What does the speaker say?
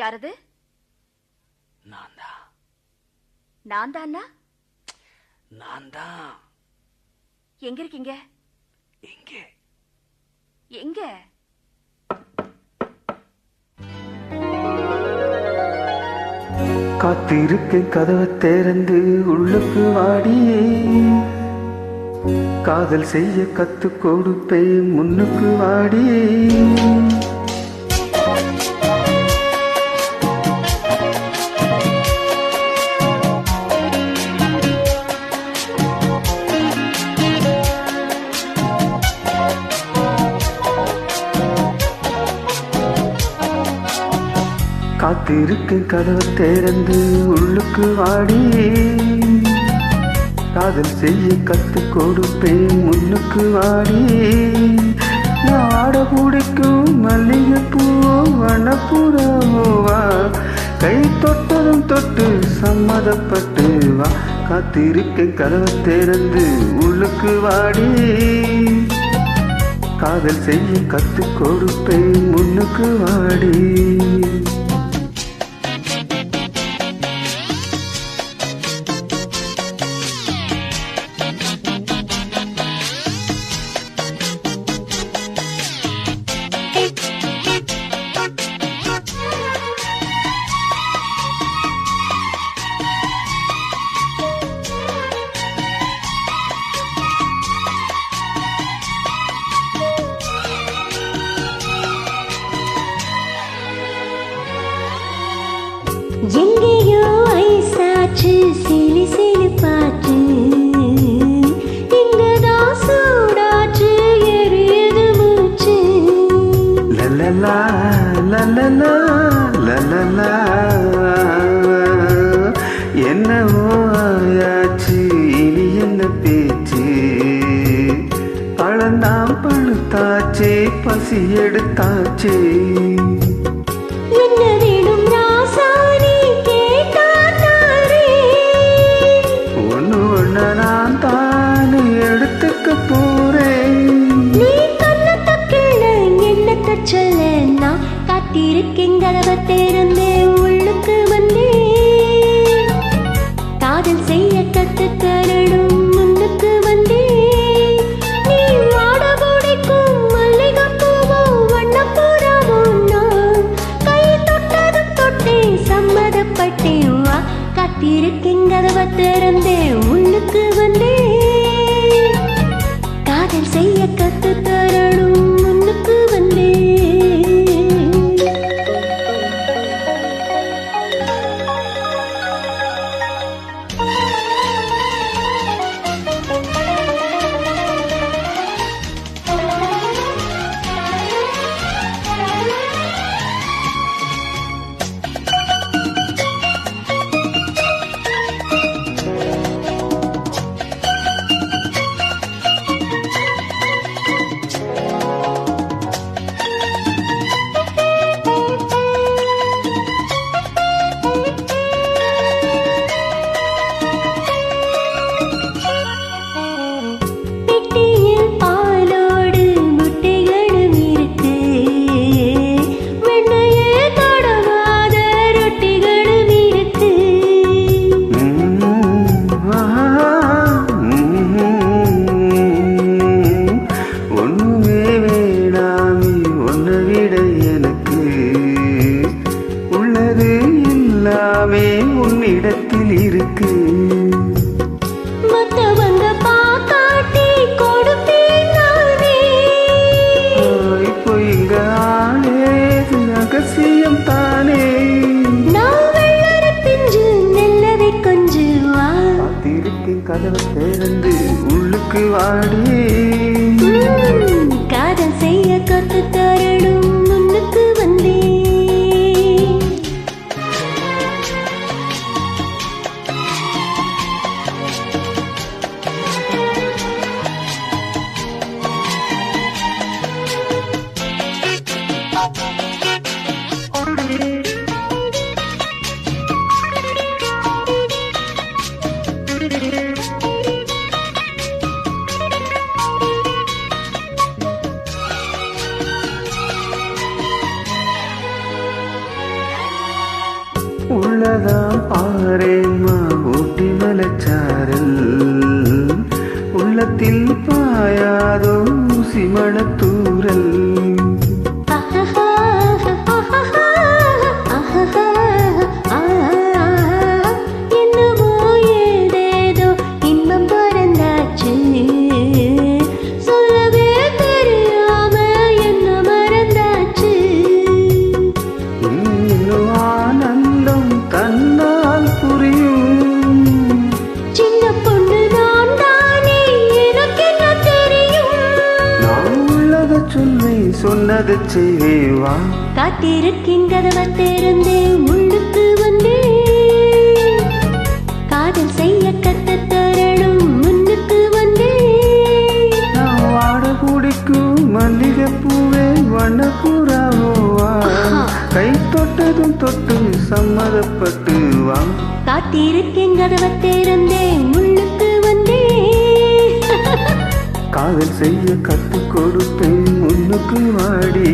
யாரது? நான் தான். நான் தானா? நான் தான். எங்க இருக்கீங்க? எங்கே? எங்க? காத்திருக்க கதவை திறந்து உள்ளுக்கு வாடி, காதல் செய்ய கத்து கொடுப்பேன் முன்னுக்கு வாடி. காத்திருக்க கதவை திறந்து உள்ளுக்கு வாடி, காதல் செய்ய கத்து கொடுப்பேன் முன்னுக்கு வாடி. நாட பிடிக்கும் மல்லிகை பூவோ வனப்புறவா, கை தொட்டதும் தொட்டு சம்மதப்பட்டு வா. காத்திருக்க கதவை திறந்து உள்ளுக்கு வாடி, காதல் செய்ய கத்து கொடுப்பேன் முன்னுக்கு வாடி. எங்கேயோ ஐசாச்சு சிலி சிலிப்பாச்சு, இங்கதான் சூடாச்சு எரியுது மூச்சு. லலலா லலலா லலலா, என்னவோ ஆயாச்சு இனி என்ன பேச்சு. பழந்தாம் பழுத்தாச்சே பசி எடுத்தாச்சே. என்ன வேணும் ராசானி கேட்டாரே, ஒண்ணு ஒண்ணு நான் தானே எடுத்துக்க போறேன். நீ கண்ணத்தை கிள்ள என்னத்தை சொல்ல, நான் காத்திருக்கேன் கதவை திறந்தே உள்ளுக்கு வந்தே. காதல் செய்ய கத்து தரணும் முன்னுக்கு வந்தே. நீ வாட பிடிக்கும் மல்லிகை பூவோ வண்ணப்புறவோ, நான் கை தொட்டதும் தொட்டே சம்மதப்பட்டேன் வா. காத்திருக்கேன் கதவை திறந்தே உள்ளுக்கு வந்தே. காதல் செய்ய கத்து தரணும் முன்னுக்கு வந்தே. பெட்டியில் பாலோடு முட்டைகளும் இருக்கு, வெண்ணையே தடவாத ரொட்டிகளும் இருக்கு. ஒண்ணுமே வேணாமி ஒன்ன விட எனக்கு, உள்ளது எல்லாமே உன்னிடத்தில் இருக்கு. மத்தவங்க பாக்காட்டி கொடுப்பேன் நானே, இப்போ இங்க ஆளேது ரகசியம் தானே. நான் வெள்ளர பிஞ்சு நெல்லதை கொஞ்சு வா. காத்திருக்கேன் கதவை திறந்து உள்ளுக்கு வாடி, காதல் செய்ய கத்து தரணும் முன்னுக்கு வந்தே. வெள்ளச்சாரல் உள்ளத்தில் பாயாதோ சிமளத்தூரல் என்னவோ ஏதேதோ இன்பம் பறந்தாச்சு சொல்லவே தெரியாம என்ன மறந்தாச்சு இன்னும் ஆனந்தம் தன்னால் புரியும் சின்ன பொண்ணு நான் தானே எனக்கு என்ன தெரியும் நான் உள்ளத சொல்லை சொன்னதை செய்வே வா காத்திருக்கின் கதவை திறந்தேன் முன்னுக்கு வந்தேன் காதல் செய்ய கத்துத் தரணும் முன்னுக்கு வந்தேன் நான் வாட குடிக்கும் மல்லிகைப்பூவே வண்ணப்புறாவா கை தொட்டதும் தொட்டு சம்மதப்பட்டு வா காத்திருக்கின் கதவை திறந்தேன் முன்னுக்கு வந்தேன் காதல் செய்ய கற்றுக் கொடுப்பேன் முன்னுக்கு வாடி